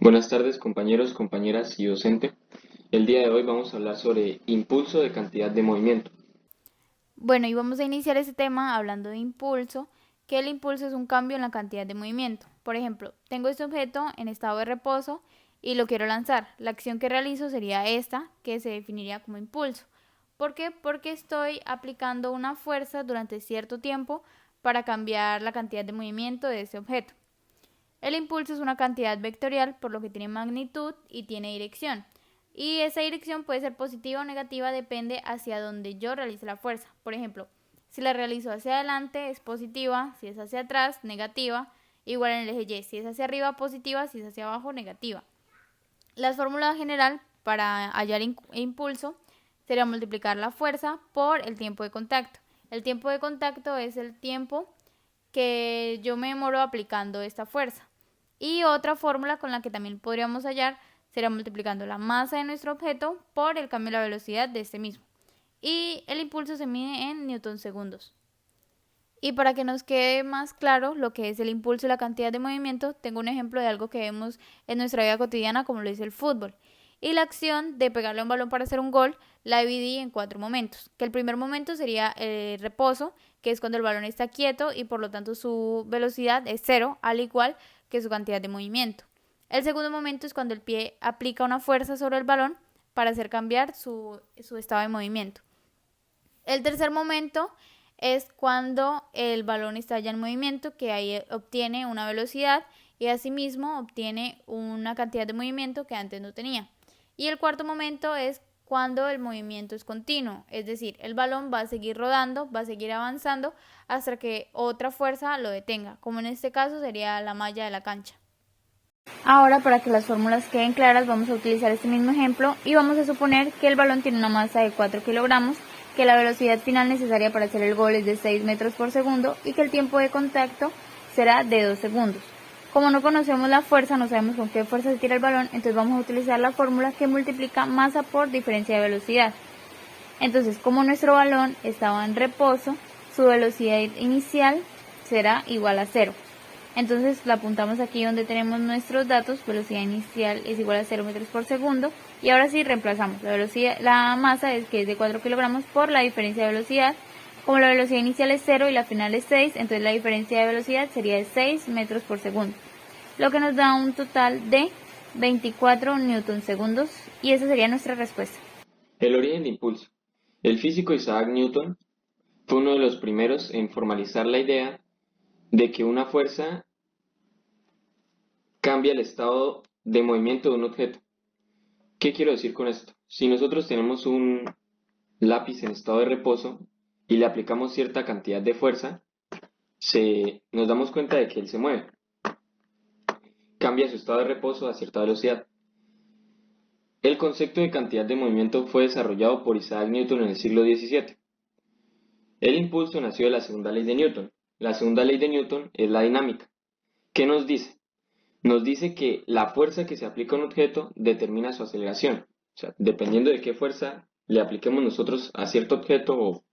Buenas tardes compañeros, compañeras y docente. El día de hoy vamos a hablar sobre impulso de cantidad de movimiento. Bueno, y vamos a iniciar este tema hablando de impulso, que el impulso es un cambio en la cantidad de movimiento. Por ejemplo, tengo este objeto en estado de reposo y lo quiero lanzar. La acción que realizo sería esta, que se definiría como impulso. ¿Por qué? Porque estoy aplicando una fuerza durante cierto tiempo para cambiar la cantidad de movimiento de ese objeto. El impulso es una cantidad vectorial, por lo que tiene magnitud y tiene dirección. Y esa dirección puede ser positiva o negativa, depende hacia donde yo realice la fuerza. Por ejemplo, si la realizo hacia adelante es positiva, si es hacia atrás, negativa. Igual en el eje Y, si es hacia arriba, positiva, si es hacia abajo, negativa. La fórmula general para hallar impulso sería multiplicar la fuerza por el tiempo de contacto. El tiempo de contacto es el tiempo que yo me demoro aplicando esta fuerza. Y otra fórmula con la que también podríamos hallar sería multiplicando la masa de nuestro objeto por el cambio de la velocidad de este mismo. Y el impulso se mide en newton segundos. Y para que nos quede más claro lo que es el impulso y la cantidad de movimiento, tengo un ejemplo de algo que vemos en nuestra vida cotidiana como lo es el fútbol. Y la acción de pegarle a un balón para hacer un gol la dividí en 4 momentos. Que el primer momento sería el reposo, que es cuando el balón está quieto y por lo tanto su velocidad es cero, al igual que su cantidad de movimiento. El segundo momento es cuando el pie aplica una fuerza sobre el balón para hacer cambiar su estado de movimiento. El tercer momento es cuando el balón está ya en movimiento, que ahí obtiene una velocidad y asimismo obtiene una cantidad de movimiento que antes no tenía. Y el cuarto momento es cuando el movimiento es continuo, es decir, el balón va a seguir rodando, va a seguir avanzando hasta que otra fuerza lo detenga, como en este caso sería la malla de la cancha. Ahora, para que las fórmulas queden claras, vamos a utilizar este mismo ejemplo y vamos a suponer que el balón tiene una masa de 4 kilogramos, que la velocidad final necesaria para hacer el gol es de 6 metros por segundo y que el tiempo de contacto será de 2 segundos. Como no conocemos la fuerza, no sabemos con qué fuerza se tira el balón, entonces vamos a utilizar la fórmula que multiplica masa por diferencia de velocidad. Entonces, como nuestro balón estaba en reposo, su velocidad inicial será igual a cero. Entonces la apuntamos aquí donde tenemos nuestros datos, velocidad inicial es igual a 0 metros por segundo. Y ahora sí reemplazamos la masa que es de 4 kilogramos por la diferencia de velocidad. Como la velocidad inicial es 0 y la final es 6, entonces la diferencia de velocidad sería de 6 metros por segundo. Lo que nos da un total de 24 newton segundos y esa sería nuestra respuesta. El origen de impulso. El físico Isaac Newton fue uno de los primeros en formalizar la idea de que una fuerza cambia el estado de movimiento de un objeto. ¿Qué quiero decir con esto? Si nosotros tenemos un lápiz en estado de reposo y le aplicamos cierta cantidad de fuerza, nos damos cuenta de que él se mueve, cambia su estado de reposo a cierta velocidad. El concepto de cantidad de movimiento fue desarrollado por Isaac Newton en el siglo XVII. El impulso nació de la segunda ley de Newton. La segunda ley de Newton es la dinámica. ¿Qué nos dice? Nos dice que la fuerza que se aplica a un objeto determina su aceleración. O sea, dependiendo de qué fuerza le apliquemos nosotros a cierto objeto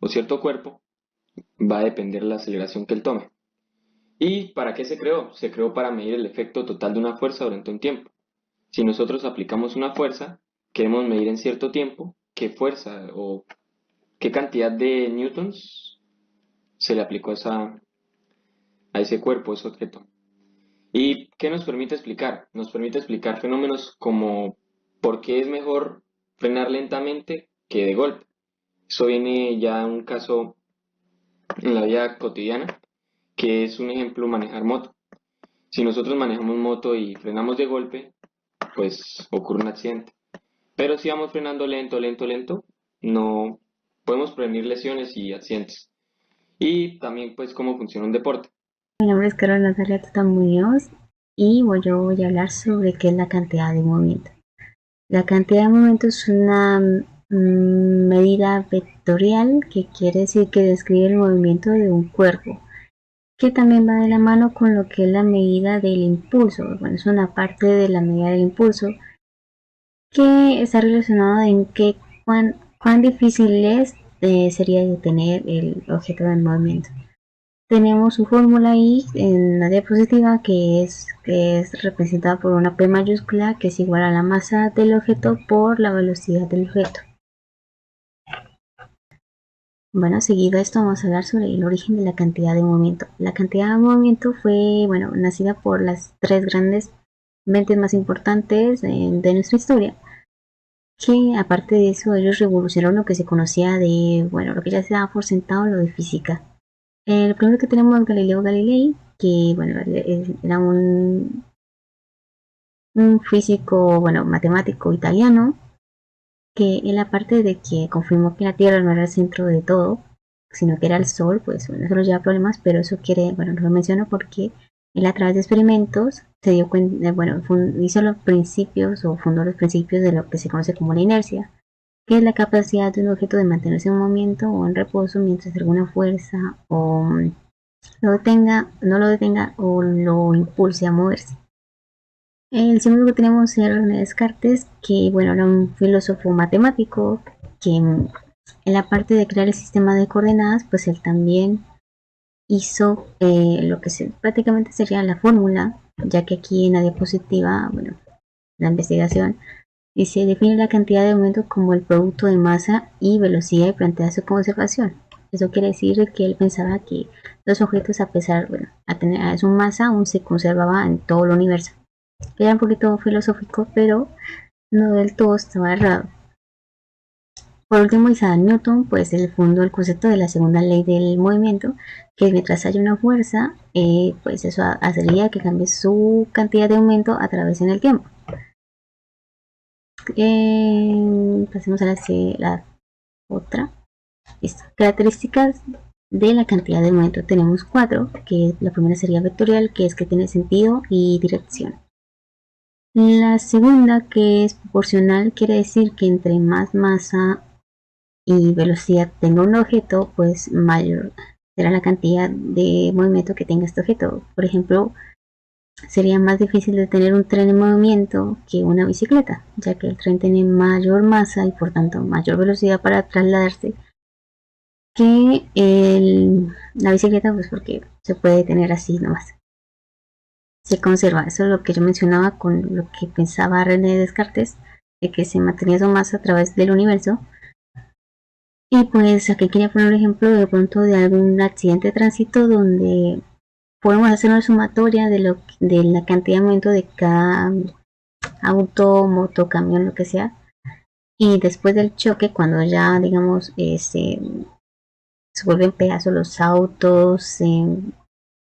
o cierto cuerpo, va a depender la aceleración que él tome. ¿Y para qué se creó? Se creó para medir el efecto total de una fuerza durante un tiempo. Si nosotros aplicamos una fuerza, queremos medir en cierto tiempo qué fuerza o qué cantidad de newtons se le aplicó a ese cuerpo, a ese objeto. ¿Y qué nos permite explicar? Nos permite explicar fenómenos como por qué es mejor frenar lentamente que de golpe. Eso viene ya en un caso en la vida cotidiana, que es un ejemplo manejar moto. Si nosotros manejamos moto y frenamos de golpe, pues ocurre un accidente. Pero si vamos frenando lento, lento, lento, no podemos prevenir lesiones y accidentes. Y también pues cómo funciona un deporte. Mi nombre es Carol Natalia Tuta Muñoz y yo voy a hablar sobre qué es la cantidad de movimiento. La cantidad de movimiento es una medida vectorial que quiere decir que describe el movimiento de un cuerpo, que también va de la mano con lo que es la medida del impulso. Bueno, es una parte de la medida del impulso que está relacionada en cuán difícil sería detener el objeto en movimiento. Tenemos su fórmula ahí en la diapositiva que es representada por una P mayúscula que es igual a la masa del objeto por la velocidad del objeto. Bueno, seguido a esto vamos a hablar sobre el origen de la cantidad de movimiento. La cantidad de movimiento fue, bueno, nacida por las tres grandes mentes más importantes de nuestra historia, que aparte de eso ellos revolucionaron lo que se conocía de, bueno, lo que ya se daba por sentado, lo de física. El primero que tenemos es Galileo Galilei, que bueno, era un físico, bueno, matemático italiano, que en la parte de que confirmó que la Tierra no era el centro de todo, sino que era el Sol, pues bueno, eso nos lleva problemas, pero eso quiere, bueno, lo menciono porque él a través de experimentos se dio cuenta, bueno, hizo los principios o fundó los principios de lo que se conoce como la inercia, que es la capacidad de un objeto de mantenerse en movimiento o en reposo mientras alguna fuerza o lo detenga, no lo detenga o lo impulse a moverse. El segundo que tenemos es René Descartes, que bueno, era un filósofo matemático que en la parte de crear el sistema de coordenadas, pues él también hizo lo que prácticamente sería la fórmula, ya que aquí en la diapositiva, bueno, la investigación dice define la cantidad de momento como el producto de masa y velocidad y plantea su conservación. Eso quiere decir que él pensaba que los objetos, a pesar, bueno, a tener a su masa, aún se conservaba en todo el universo. Era un poquito filosófico, pero no del todo estaba errado. Por último, Isaac Newton, pues él fundó el concepto de la segunda ley del movimiento, que mientras haya una fuerza, pues eso hacería que cambie su cantidad de aumento a través en el tiempo. Pasemos a la otra. Listo. Características de la cantidad de momento tenemos cuatro, que la primera sería vectorial, que es que tiene sentido y dirección. La segunda, que es proporcional, quiere decir que entre más masa y velocidad tenga un objeto, pues mayor será la cantidad de movimiento que tenga este objeto. Por ejemplo, sería más difícil de tener un tren en movimiento que una bicicleta, ya que el tren tiene mayor masa y por tanto mayor velocidad para trasladarse que la bicicleta, pues porque se puede tener así nomás. Se conserva, eso es lo que yo mencionaba con lo que pensaba René Descartes, de que se mantenía su masa a través del universo. Y pues aquí quería poner un ejemplo de pronto de algún accidente de tránsito donde podemos hacer una sumatoria de la cantidad de momento de cada auto, moto, camión, lo que sea. Y después del choque, cuando ya digamos se vuelven pedazos los autos, se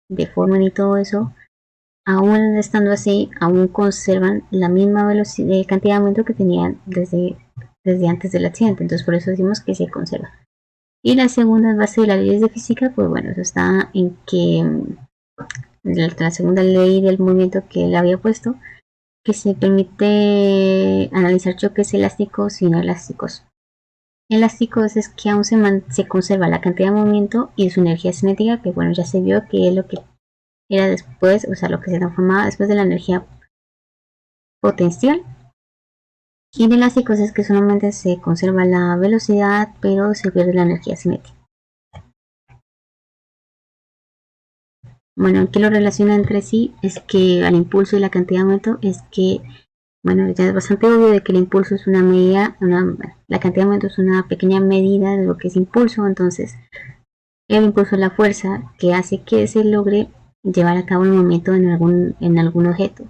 deforman y todo eso, aún estando así, aún conservan la misma velocidad, cantidad de momento que tenían desde antes del accidente. Entonces por eso decimos que se conserva. Y la segunda base de las leyes de física, pues bueno, eso está en que la segunda ley del movimiento que él había puesto, que se permite analizar choques elásticos y no elásticos. Elásticos es que aún se conserva la cantidad de movimiento y su energía cinética, que bueno, ya se vio que es lo que era después, o sea, lo que se transformaba después de la energía potencial. Y de elásticos es que solamente se conserva la velocidad, pero se pierde la energía cinética. Bueno, ¿qué lo relaciona entre sí? Es que al impulso y la cantidad de momento es que, bueno, ya es bastante obvio de que el impulso es una medida, la cantidad de momento es una pequeña medida de lo que es impulso, entonces el impulso es la fuerza que hace que se logre llevar a cabo el movimiento en algún objeto.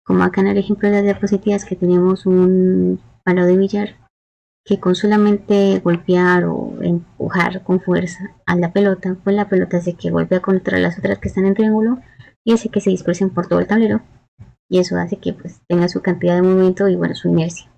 Como acá en el ejemplo de las diapositivas que tenemos un palo de billar que con solamente golpear o empujar con fuerza a la pelota, pues la pelota hace que golpea contra las otras que están en triángulo y hace que se dispersen por todo el tablero y eso hace que pues tenga su cantidad de movimiento y bueno, su inercia.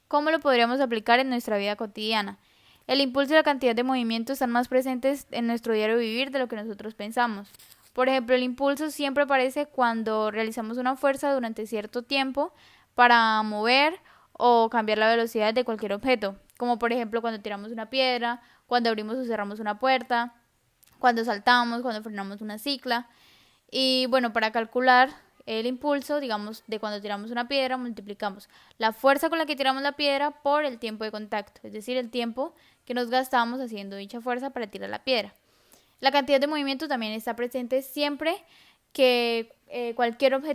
¿Cómo lo podríamos aplicar en nuestra vida cotidiana? El impulso y la cantidad de movimiento están más presentes en nuestro diario vivir de lo que nosotros pensamos. Por ejemplo, el impulso siempre aparece cuando realizamos una fuerza durante cierto tiempo para mover o cambiar la velocidad de cualquier objeto, como por ejemplo cuando tiramos una piedra, cuando abrimos o cerramos una puerta, cuando saltamos, cuando frenamos una cicla. Y bueno, para calcular el impulso, digamos, de cuando tiramos una piedra, multiplicamos la fuerza con la que tiramos la piedra por el tiempo de contacto, es decir, el tiempo que nos gastamos haciendo dicha fuerza para tirar la piedra. La cantidad de movimiento también está presente siempre que cualquier objeto